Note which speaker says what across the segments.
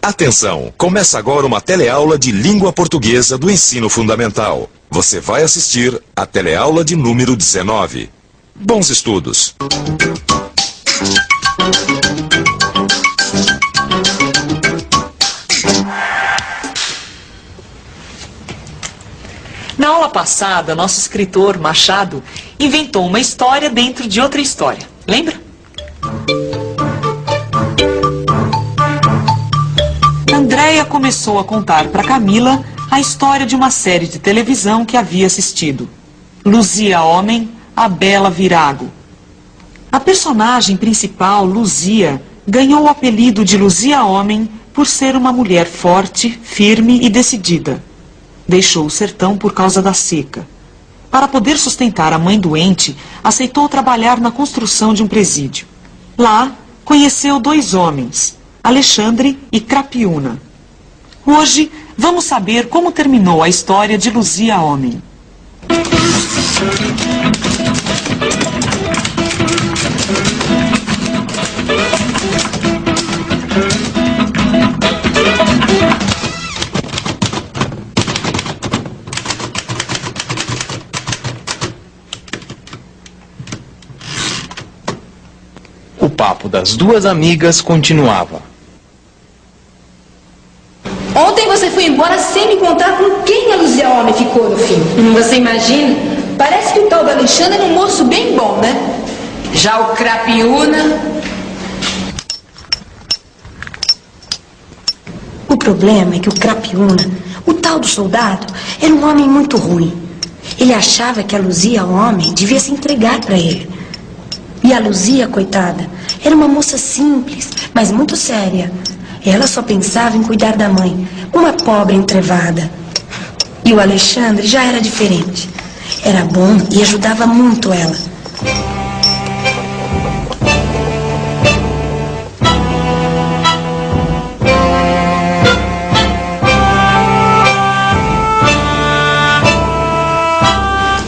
Speaker 1: Atenção! Começa agora uma teleaula de língua portuguesa do ensino fundamental. Você vai assistir a teleaula de número 19. Bons estudos!
Speaker 2: Na aula passada, nosso escritor, Machado, inventou uma história dentro de outra história. Lembra? Andréia começou a contar para Camila a história de uma série de televisão que havia assistido. Luzia Homem, a Bela Virago. A personagem principal, Luzia, ganhou o apelido de Luzia Homem por ser uma mulher forte, firme e decidida. Deixou o sertão por causa da seca. Para poder sustentar a mãe doente, aceitou trabalhar na construção de um presídio. Lá, conheceu dois homens, Alexandre e Crapiúna. Hoje, vamos saber como terminou a história de Luzia Homem.
Speaker 3: O papo das duas amigas continuava.
Speaker 4: Ontem você foi embora sem me contar com quem a Luzia Homem ficou no fim. Você imagina? Parece que o tal do Alexandre é um moço bem bom, né? Já o Crapiúna...
Speaker 5: O problema é que o Crapiúna, o tal do soldado, era um homem muito ruim. Ele achava que a Luzia Homem devia se entregar para ele. E a Luzia, coitada, era uma moça simples, mas muito séria. Ela só pensava em cuidar da mãe, uma pobre entrevada. E o Alexandre já era diferente. Era bom e ajudava muito ela.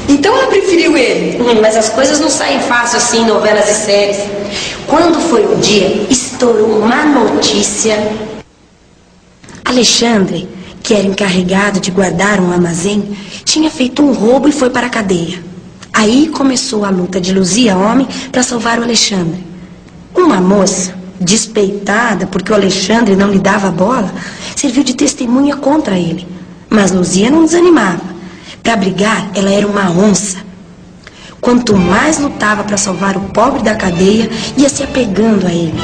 Speaker 4: Então ela preferiu ele.
Speaker 5: Mas as coisas não saem fácil assim em novelas e séries. Quando foi um dia, estourou uma notícia. Alexandre, que era encarregado de guardar um armazém, tinha feito um roubo e foi para a cadeia. Aí começou a luta de Luzia Homem para salvar o Alexandre. Uma moça, despeitada porque o Alexandre não lhe dava bola, serviu de testemunha contra ele. Mas Luzia não desanimava. Para brigar, ela era uma onça. Quanto mais lutava para salvar o pobre da cadeia, ia se apegando a ele.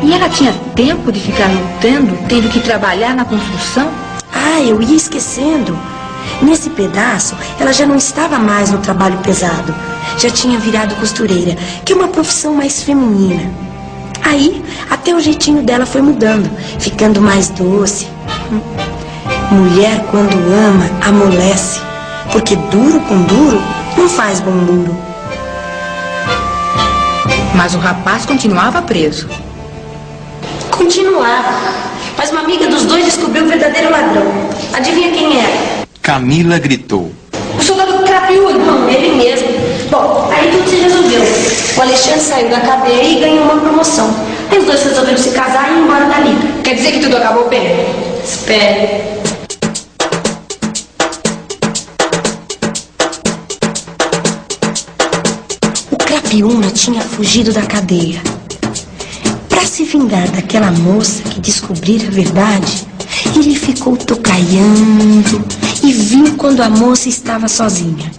Speaker 4: E ela tinha tempo de ficar lutando, tendo que trabalhar na construção?
Speaker 5: Ah, eu ia esquecendo. Nesse pedaço, ela já não estava mais no trabalho pesado. Já tinha virado costureira, que é uma profissão mais feminina. Aí, até o jeitinho dela foi mudando, ficando mais doce. Mulher, quando ama, amolece. Porque duro com duro não faz bom duro.
Speaker 4: Mas o rapaz continuava preso.
Speaker 5: Continuava. Mas uma amiga dos dois descobriu o verdadeiro ladrão. Adivinha quem era?
Speaker 3: Camila gritou.
Speaker 5: O soldado Crapiúna, ele mesmo. Bom, aí tudo se resolveu. O Alexandre saiu da cadeia e ganhou uma promoção. Aí os dois resolveram se casar e ir embora dali.
Speaker 4: Quer dizer que tudo acabou bem?
Speaker 5: Espere. O Crapiúna tinha fugido da cadeia. Para se vingar daquela moça que descobrira a verdade, ele ficou tocaiando e viu quando a moça estava sozinha.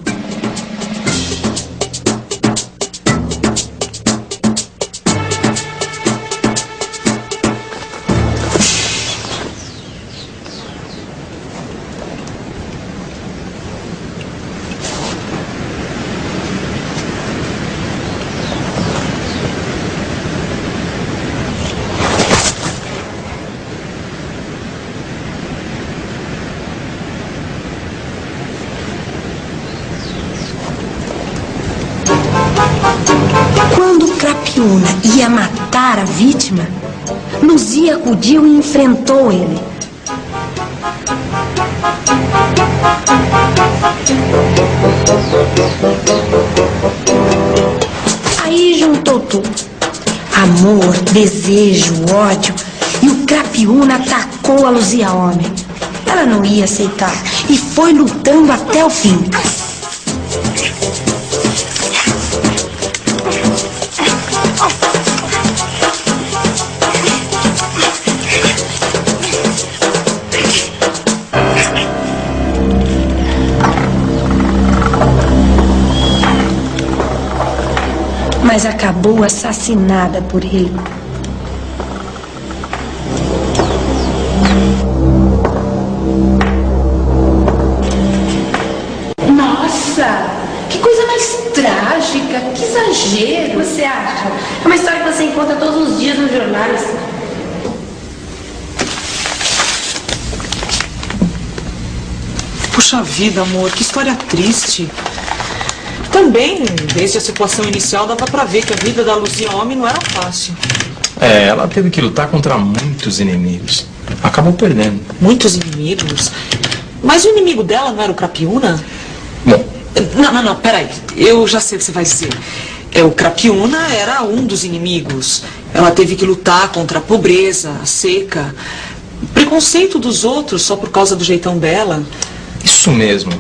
Speaker 5: Quando Crapiúna ia matar a vítima, Luzia acudiu e enfrentou ele. Aí juntou tudo: amor, desejo, ódio e e o Crapiúna atacou a Luzia Homem. Ela não ia aceitar e foi lutando até o fim. Mas acabou assassinada por ele.
Speaker 4: Nossa, que coisa mais trágica, que exagero.
Speaker 5: Você acha? É uma história que você encontra todos os dias nos jornais.
Speaker 2: Puxa vida, amor, que história triste. Também, desde a situação inicial, dava pra ver que a vida da Luzia Homem não era fácil.
Speaker 3: Ela teve que lutar contra muitos inimigos. Acabou perdendo.
Speaker 2: Muitos inimigos. Mas o inimigo dela não era o Crapiúna?
Speaker 3: Bom,
Speaker 2: Não, peraí. Eu já sei o que você vai dizer. O Crapiúna era um dos inimigos. Ela teve que lutar contra a pobreza, a seca, o preconceito dos outros só por causa do jeitão dela.
Speaker 3: isso mesmo.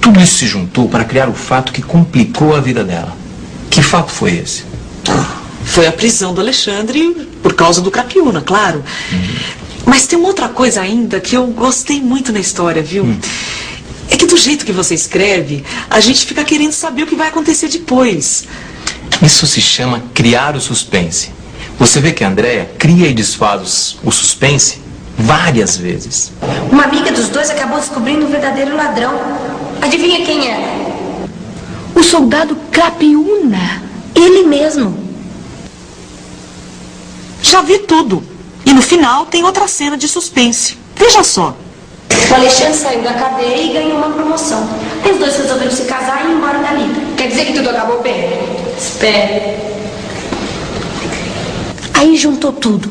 Speaker 3: Tudo isso se juntou para criar o fato que complicou a vida dela. Que fato foi esse?
Speaker 2: Foi a prisão do Alexandre por causa do Crapiúna, claro. Mas tem uma outra coisa ainda que eu gostei muito na história, viu? É que do jeito que você escreve, a gente fica querendo saber o que vai acontecer depois.
Speaker 3: Isso se chama criar o suspense. Você vê que a Andréia cria e desfaz o suspense várias vezes.
Speaker 5: Uma amiga dos dois acabou descobrindo o verdadeiro ladrão. Adivinha quem era?
Speaker 4: O soldado Crapiúna.
Speaker 5: Ele mesmo.
Speaker 2: Já vi tudo. E no final tem outra cena de suspense. Veja só.
Speaker 5: O Alexandre saiu da cadeia e ganhou uma promoção. Aí os dois resolveram se casar e ir embora dali.
Speaker 4: Quer dizer que tudo acabou bem?
Speaker 5: Espere. Aí juntou tudo.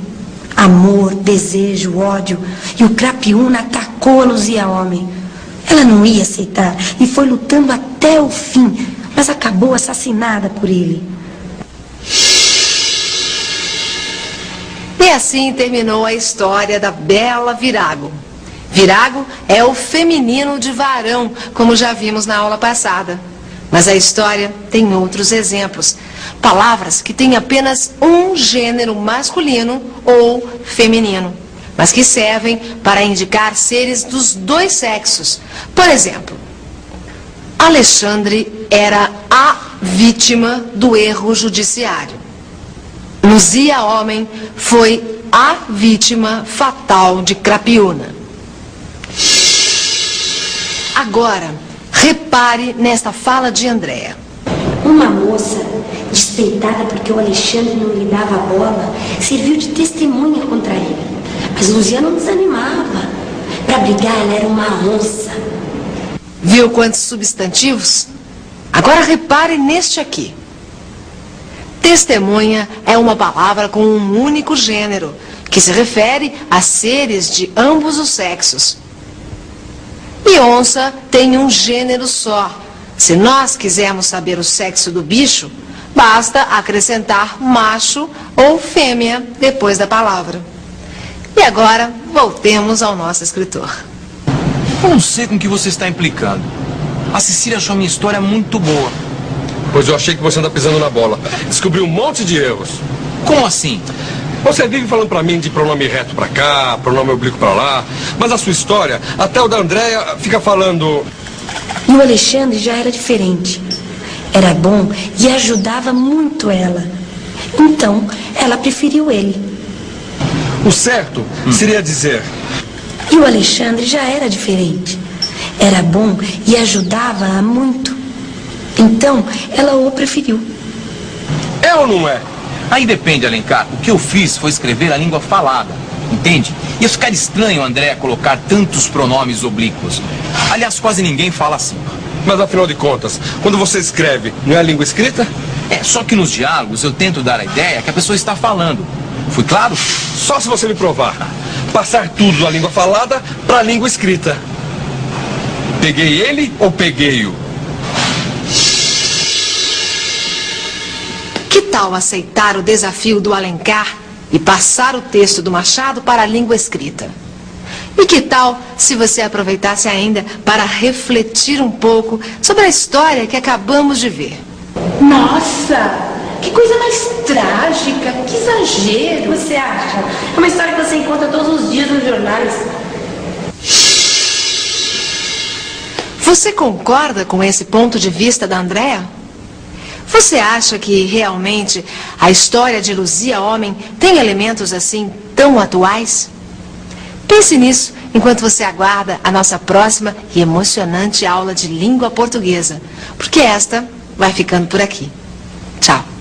Speaker 5: Amor, desejo, ódio. E o Crapiúna atacou a Luzia Homem. Ela não ia aceitar e foi lutando até o fim, mas acabou assassinada por ele.
Speaker 6: E assim terminou a história da Bela Virago. Virago é o feminino de varão, como já vimos na aula passada. Mas a história tem outros exemplos. Palavras que têm apenas um gênero masculino ou feminino, mas que servem para indicar seres dos dois sexos. Por exemplo, Alexandre era a vítima do erro judiciário. Luzia Homem foi a vítima fatal de Crapiúna. Agora, repare nesta fala de Andréia.
Speaker 5: Uma moça, despeitada porque o Alexandre não lhe dava bola, serviu de testemunha contra ele. Mas Luzia não desanimava. Para brigar, ela era uma onça.
Speaker 6: Viu quantos substantivos? Agora repare neste aqui. Testemunha é uma palavra com um único gênero, que se refere a seres de ambos os sexos. E onça tem um gênero só. Se nós quisermos saber o sexo do bicho, basta acrescentar macho ou fêmea depois da palavra. E agora, voltemos ao nosso escritor.
Speaker 3: Eu não sei com o que você está implicando. A Cecília achou a minha história muito boa.
Speaker 7: Pois eu achei que você anda pisando na bola. Descobri um monte de erros.
Speaker 3: Como assim?
Speaker 7: Você vive falando pra mim de pronome reto pra cá, pronome oblíquo pra lá. Mas a sua história, até o da Andréia, fica falando...
Speaker 5: E o Alexandre já era diferente. Era bom e ajudava muito ela. Então, ela preferiu ele.
Speaker 7: O certo seria dizer...
Speaker 5: E o Alexandre já era diferente. Era bom e ajudava-a muito. Então, ela o preferiu.
Speaker 7: É ou não é?
Speaker 3: Aí depende, Alencar. O que eu fiz foi escrever a língua falada, entende? Ia ficar estranho, André, colocar tantos pronomes oblíquos. Aliás, quase ninguém fala assim.
Speaker 7: Mas afinal de contas, quando você escreve, não é a língua escrita?
Speaker 3: Só que nos diálogos eu tento dar a ideia que a pessoa está falando. Fui claro?
Speaker 7: Só se você me provar. Passar tudo da língua falada para a língua escrita. Peguei ele ou peguei-o?
Speaker 6: Que tal aceitar o desafio do Alencar e passar o texto do Machado para a língua escrita. E que tal se você aproveitasse ainda para refletir um pouco sobre a história que acabamos de ver?
Speaker 5: Nossa! Que coisa mais trágica, que exagero. Você acha? É uma história que você encontra todos os dias nos jornais.
Speaker 6: Você concorda com esse ponto de vista da Andréa? Você acha que realmente a história de Luzia Homem tem elementos assim tão atuais? Pense nisso enquanto você aguarda a nossa próxima e emocionante aula de língua portuguesa, porque esta vai ficando por aqui. Tchau!